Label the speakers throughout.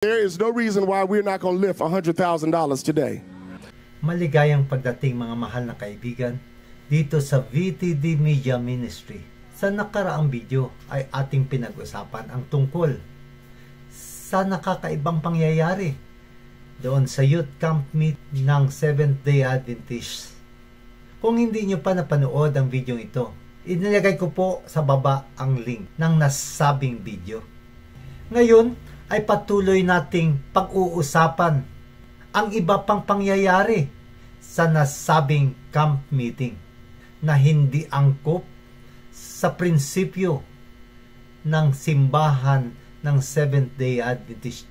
Speaker 1: There is no reason why we're not going to lift $100,000 today.
Speaker 2: Maligayang pagdating mga mahal na kaibigan dito sa VTD Media Ministry. Sa nakaraang video ay ating pinag-usapan ang tungkol sa nakakaibang pangyayari doon sa youth camp meet ng Seventh-day Adventist. Kung hindi nyo pa napanood ang video ito, inilagay ko po sa baba ang link ng nasabing video. Ngayon ay patuloy nating pag-uusapan ang iba pang pangyayari sa nasabing camp meeting na hindi angkop sa prinsipyo ng simbahan ng Seventh-day Adventist.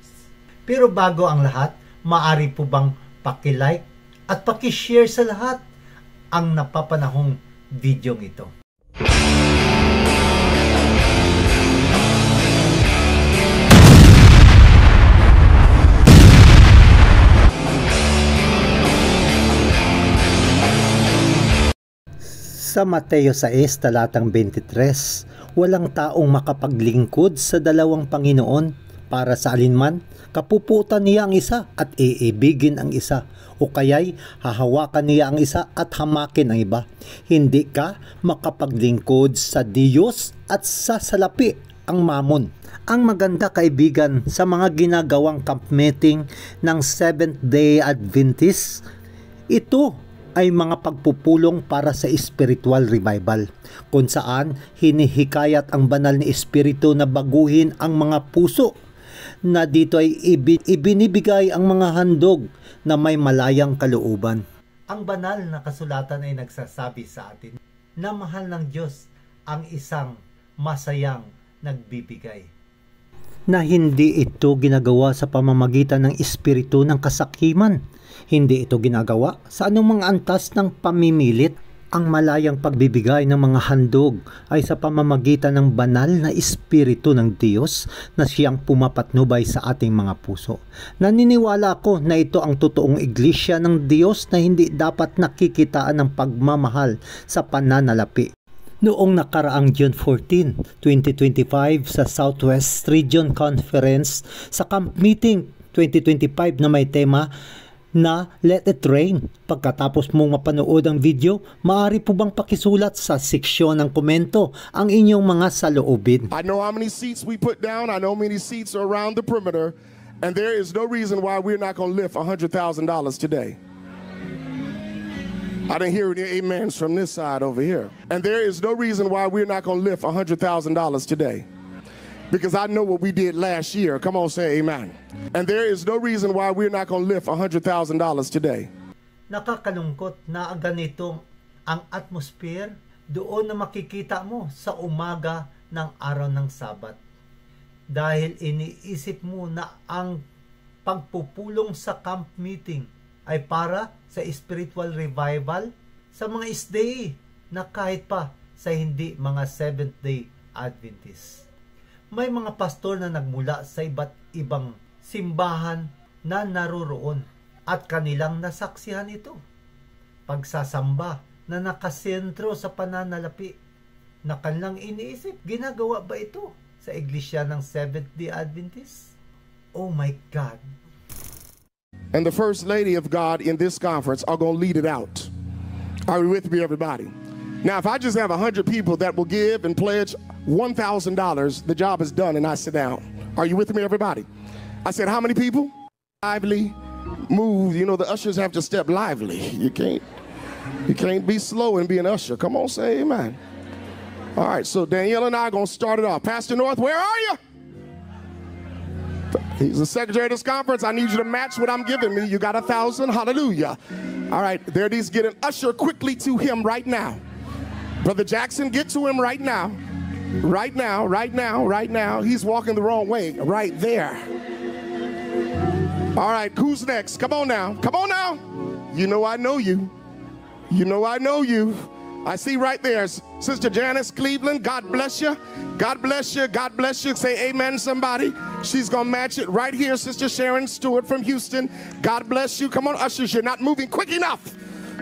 Speaker 2: Pero bago ang lahat, maaari po bang paki-like at paki-share sa lahat ang napapanahong video ito. Sa Mateo 6, talatang 23, walang taong makapaglingkod sa dalawang Panginoon para sa alinman, kapuputan niya ang isa at iibigin ang isa, o kaya'y hahawakan niya ang isa at hamakin ang iba. Hindi ka makapaglingkod sa Diyos at sa salapi ang mamon. Ang maganda kaibigan sa mga ginagawang camp meeting ng Seventh-day Adventist, ito ay mga pagpupulong para sa spiritual revival, kung saan hinihikayat ang banal na espiritu na baguhin ang mga puso, na dito ay ibinibigay ang mga handog na may malayang kalooban. Ang banal na kasulatan ay nagsasabi sa atin na mahal ng Diyos ang isang masayang nagbibigay, na hindi ito ginagawa sa pamamagitan ng espiritu ng kasakiman. Hindi ito ginagawa sa anumang antas ng pamimilit. Ang malayang pagbibigay ng mga handog ay sa pamamagitan ng banal na espiritu ng Diyos na siyang pumapatnubay sa ating mga puso. Naniniwala ako na ito ang totoong iglesia ng Diyos na hindi dapat nakikitaan ng pagmamahal sa pananalapi. Noong nakaraang June 14, 2025 sa Southwest Region Conference sa Camp Meeting 2025 na may tema na Let It Rain. Pagkatapos mong mapanood ang video, maaari po bang pakisulat sa seksyon ng komento ang inyong mga saloobin.
Speaker 1: I know how many seats we put down. I know how many seats are around the perimeter. And there is no reason why we're not going to lift $100,000 today. I didn't hear any amens from this side over here. And there is no reason why we're not going to lift $100,000 today. Because I know what we did last year. Come on, say amen. And there is no reason why we're not going to lift $100,000 today.
Speaker 2: Nakakalungkot na ganito ang atmosphere doon na makikita mo sa umaga ng araw ng Sabat. Dahil iniisip mo na ang pagpupulong sa camp meeting ay para sa spiritual revival sa mga SDA na kahit pa sa hindi mga Seventh-day Adventist. May mga pastor na nagmula sa iba't ibang simbahan na naroroon at kanilang nasaksihan ito. Pagsasamba na nakasentro sa pananalapi na kanilang iniisip, ginagawa ba ito sa iglesia ng Seventh-day Adventist? Oh my God!
Speaker 1: And the First Lady of God in this conference are going to lead it out. Are you with me, everybody? Now, if I just have 100 people that will give and pledge $1,000, the job is done and I sit down. Are you with me, everybody? I said, how many people? Lively, move. You know, the ushers have to step lively. You can't be slow and be an usher. Come on, say amen. All right, so Danielle and I are going to start it off. Pastor North, where are you? He's the secretary of this conference. I need you to match what I'm giving me. You got 1,000. Hallelujah. All right, there it is. Get an usher quickly to him right now. Brother Jackson, get to him right now. Right now, right now, right now. He's walking the wrong way. Right there. All right, who's next? Come on now. Come on now. You know I know you. You know I know you. I see right there, Sister Janice Cleveland. God bless you. God bless you. God bless you. Say amen, somebody. She's going to match it right here. Sister Sharon Stewart from Houston. God bless you. Come on, ushers. You're not moving quick enough.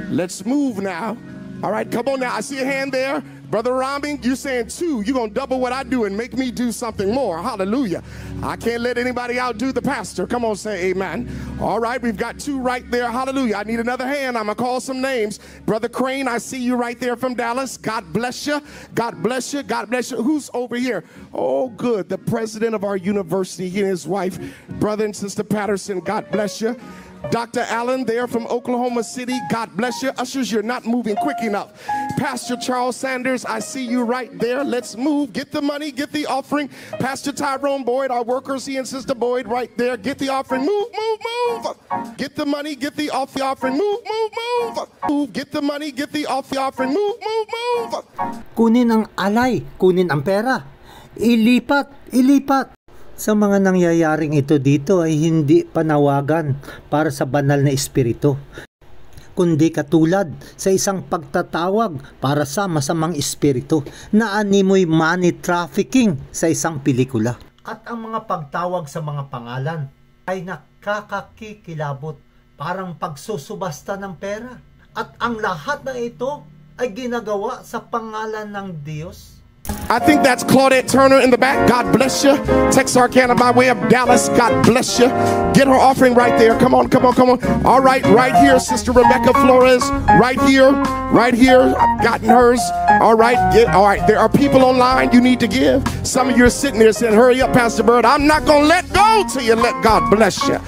Speaker 1: Let's move now. All right, come on now. I see a hand there. Brother Rami, you saying 2. You're going to double what I do and make me do something more. Hallelujah. I can't let anybody outdo the pastor. Come on, say amen. All right, we've got 2 right there. Hallelujah. I need another hand. I'm going to call some names. Brother Crane, I see you right there from Dallas. God bless you. God bless you. God bless you. Who's over here? Oh, good. The president of our university, he and his wife, brother and sister Patterson. God bless you. Dr. Allen there from Oklahoma City, God bless you. Ushers, you're not moving quick enough. Pastor Charles Sanders, I see you right there. Let's move. Get the money, get the offering. Pastor Tyrone Boyd, our workers, he and Sister Boyd right there. Get the offering. Move, move, move. Get the money, get the offering. Move, move, move. Move. Get the money, get the offering. Move, move, move.
Speaker 2: Kunin ang alay, kunin ang pera. Ilipat, ilipat. Sa mga nangyayaring ito dito ay hindi panawagan para sa banal na espiritu, kundi katulad sa isang pagtatawag para sa masamang espiritu na animoy money trafficking sa isang pelikula. At ang mga pagtawag sa mga pangalan ay nakakakikilabot, parang pagsusubasta ng pera. At ang lahat ng ito ay ginagawa sa pangalan ng Diyos.
Speaker 1: I think that's Claudette Turner in the back. God bless you. Texarkana by way of Dallas. God bless you. Get her offering right there. Come on, come on, come on. All right, right here, Sister Rebecca Flores. Right here, right here. I've gotten hers. All right, all right. There are people online you need to give. Some of you are sitting there saying, hurry up, Pastor Bird. I'm not going to let go till you let God bless you.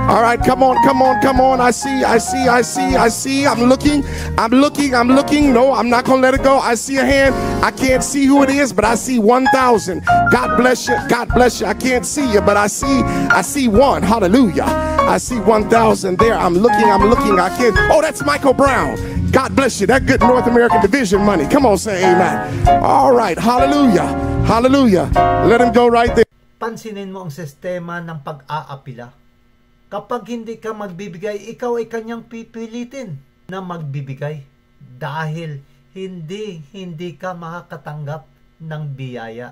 Speaker 1: All right, come on, come on, come on. I see. I'm looking. No, I'm not going to let it go. I see a hand. I can't see who it is, but I see 1,000. God bless you. God bless you. I can't see you, but I see one. Hallelujah. I see 1,000 there. I'm looking. I can't. Oh, that's Michael Brown. God bless you. That good North American division money. Come on, say amen. All right. Hallelujah. Hallelujah. Let him go right there.
Speaker 2: Pansinin mo ang sistema ng pag-aapila. Kapag hindi ka magbibigay, ikaw ay kanyang pipilitin na magbibigay dahil hindi ka makakatanggap ng biyaya.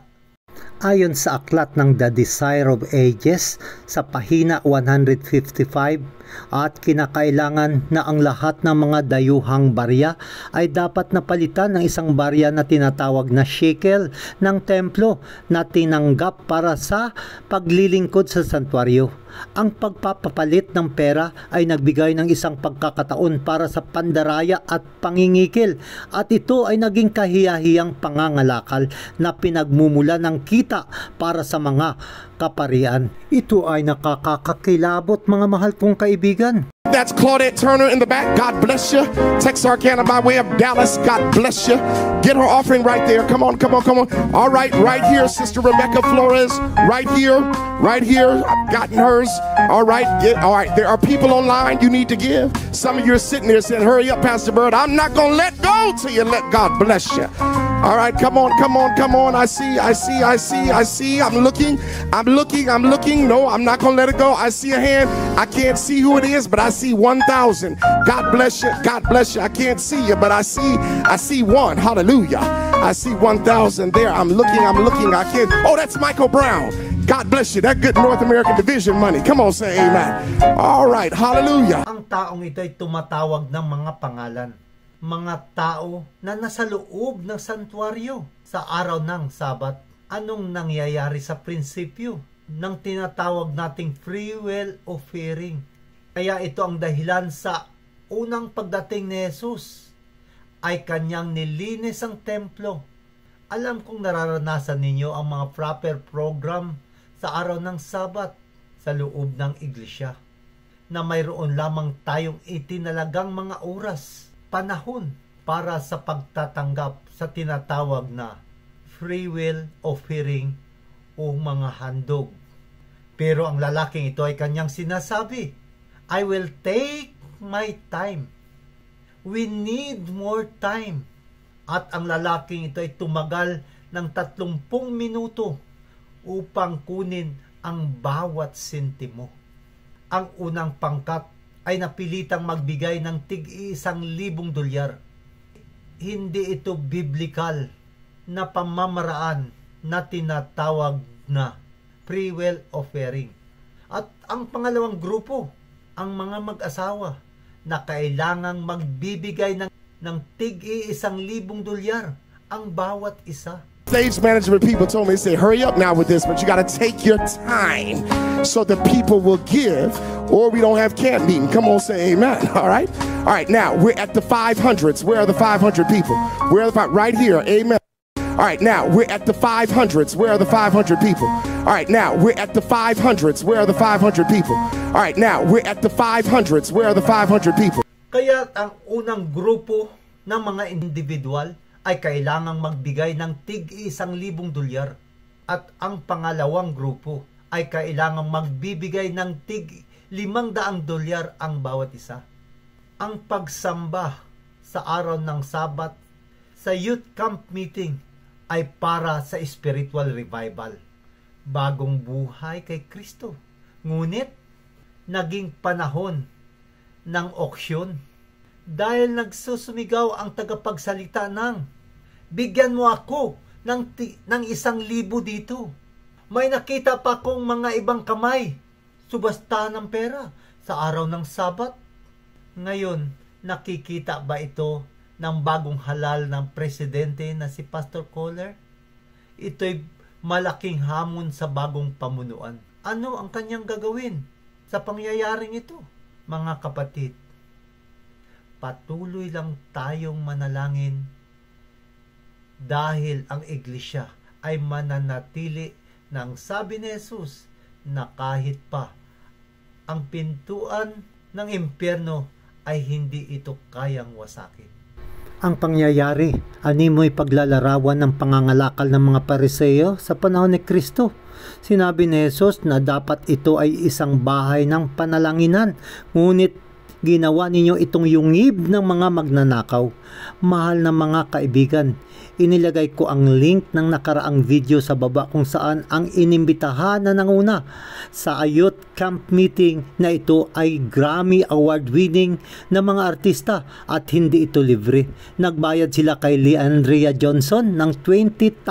Speaker 2: Ayon sa aklat ng The Desire of Ages sa pahina 155, at kinakailangan na ang lahat ng mga dayuhang barya ay dapat napalitan ng isang barya na tinatawag na shekel ng templo na tinanggap para sa paglilingkod sa santuaryo. Ang pagpapapalit ng pera ay nagbigay ng isang pagkakataon para sa pandaraya at pangingikil, at ito ay naging kahiyahiyang pangangalakal na pinagmumula ng kita para sa mga kaparian. Ito ay nakakakilabot, mga mahal kong kaibigan.
Speaker 1: That's Claudette Turner in the back. God bless you. Texarkana by way of Dallas. God bless you. Get her offering right there. Come on, come on, come on. All right, right here, Sister Rebecca Flores. Right here, right here. I've gotten hers. All right, all right. There are people online you need to give. Some of you are sitting there saying, hurry up, Pastor Bird. I'm not going to let go till you let God bless you. All right, come on, come on, come on. I see. I'm looking. No, I'm not going to let it go. I see a hand. I can't see who it is, but I see 1,000. God bless you. God bless you. I can't see you, but I see one. Hallelujah. I see 1,000 there. I'm looking. I can't. Oh, that's Michael Brown. God bless you. That good North American division money. Come on, say amen. All right. Hallelujah.
Speaker 2: Ang taong ito ay tumatawag ng mga pangalan. Mga tao na nasa loob ng santuaryo sa araw ng Sabat. Anong nangyayari sa prinsipyo ng tinatawag nating free will offering? Kaya ito ang dahilan sa unang pagdating ni Jesus ay kanyang nilinis ang templo. Alam kong nararanasan ninyo ang mga proper program sa araw ng Sabat sa loob ng iglesia na mayroon lamang tayong itinalagang mga oras, panahon para sa pagtatanggap sa tinatawag na free will offering o mga handog. Pero ang lalaking ito ay kanyang sinasabi, I will take my time. We need more time. At ang lalaking ito ay tumagal ng 30 minuto upang kunin ang bawat sentimo. Ang unang pangkat ay napilitang magbigay ng $1,000. Hindi ito biblical na pamamaraan na tinatawag na free will offering. At ang pangalawang grupo, ang mga mag-asawa na kailangang magbibigay ng $1,000 ang bawat isa.
Speaker 1: Stage management people told me, they say, hurry up now with this, but you got to take your time so the people will give, or we don't have camp meeting. Come on, say amen. All right. All right. Now we're at the 500s. Where are the 500 people? Where are the right here? Amen. All right. Now we're at the 500s. Where are the 500 people? All right. Now we're at the 500s. Where are the 500 people? All right. Now we're at the 500s. Where are the 500 people?
Speaker 2: Kaya ang unang grupo ng mga individual ay kailangang magbigay ng tig-1,000 dolyar at ang pangalawang grupo ay kailangang magbibigay ng tig-500 dolyar ang bawat isa. Ang pagsamba sa araw ng Sabat sa youth camp meeting ay para sa spiritual revival, bagong buhay kay Kristo. Ngunit naging panahon ng auksyon dahil nagsusumigaw ang tagapagsalita ng, bigyan mo ako ng 1,000 dito. May nakita pa kong mga ibang kamay, subasta ng pera sa araw ng Sabat. Ngayon, nakikita ba ito ng bagong halal ng presidente na si Pastor Kohler? Ito'y malaking hamon sa bagong pamunuan. Ano ang kanyang gagawin sa pangyayaring ito? Mga kapatid, patuloy lang tayong manalangin dahil ang iglesia ay mananatili ng sabi ni Jesus na kahit pa ang pintuan ng impyerno ay hindi ito kayang wasakin. Ang pangyayari, animoy paglalarawan ng pangangalakal ng mga Pariseo sa panahon ni Kristo. Sinabi ni Jesus na dapat ito ay isang bahay ng panalanginan, ngunit ginawa ninyo itong yungib ng mga magnanakaw. Mahal na mga kaibigan, inilagay ko ang link ng nakaraang video sa baba kung saan ang inimbitahan na nanguna sa youth camp meeting na ito ay Grammy Award winning na mga artista at hindi ito libre. Nagbayad sila kay Leandria Johnson ng $20,000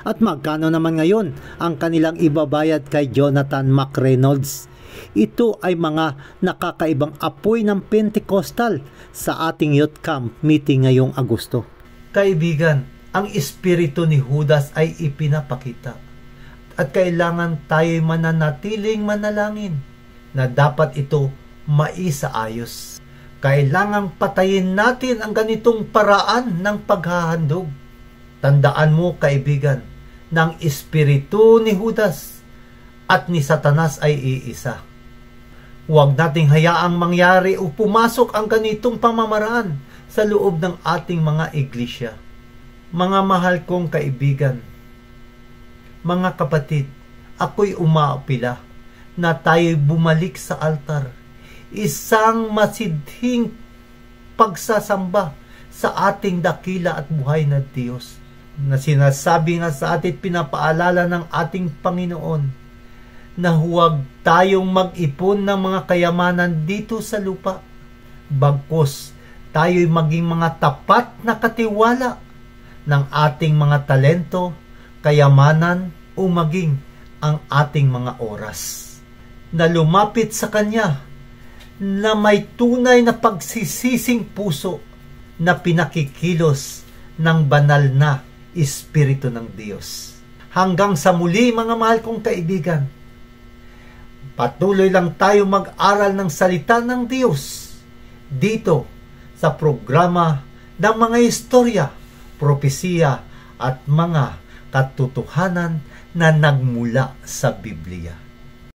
Speaker 2: at magkano naman ngayon ang kanilang ibabayad kay Jonathan McReynolds. Ito ay mga nakakaibang apoy ng Pentecostal sa ating youth camp meeting ngayong Agosto. Kaibigan, ang espiritu ni Judas ay ipinapakita at kailangan tayo'y mananatiling manalangin na dapat ito maisaayos. Kailangang patayin natin ang ganitong paraan ng paghahandog. Tandaan mo, kaibigan, ng espiritu ni Judas at ni Satanas ay iisa. Huwag nating hayaang mangyari o pumasok ang ganitong pamamaraan sa loob ng ating mga iglesia. Mga mahal kong kaibigan, mga kapatid, ako'y umaapila na tayo'y bumalik sa altar. Isang masidhing pagsasamba sa ating dakila at buhay na Diyos na sinasabi nga sa atin, pinapaalala ng ating Panginoon na huwag tayong mag-ipon ng mga kayamanan dito sa lupa. Bagkus, tayo'y maging mga tapat na katiwala ng ating mga talento, kayamanan o maging ang ating mga oras. Na lumapit sa Kanya na may tunay na pagsisising puso na pinakikilos ng banal na Espiritu ng Diyos. Hanggang sa muli, mga mahal kong kaibigan, patuloy lang tayo mag-aral ng salita ng Diyos dito sa programa ng mga istorya, propesiya at mga katotohanan na nagmula sa Biblia.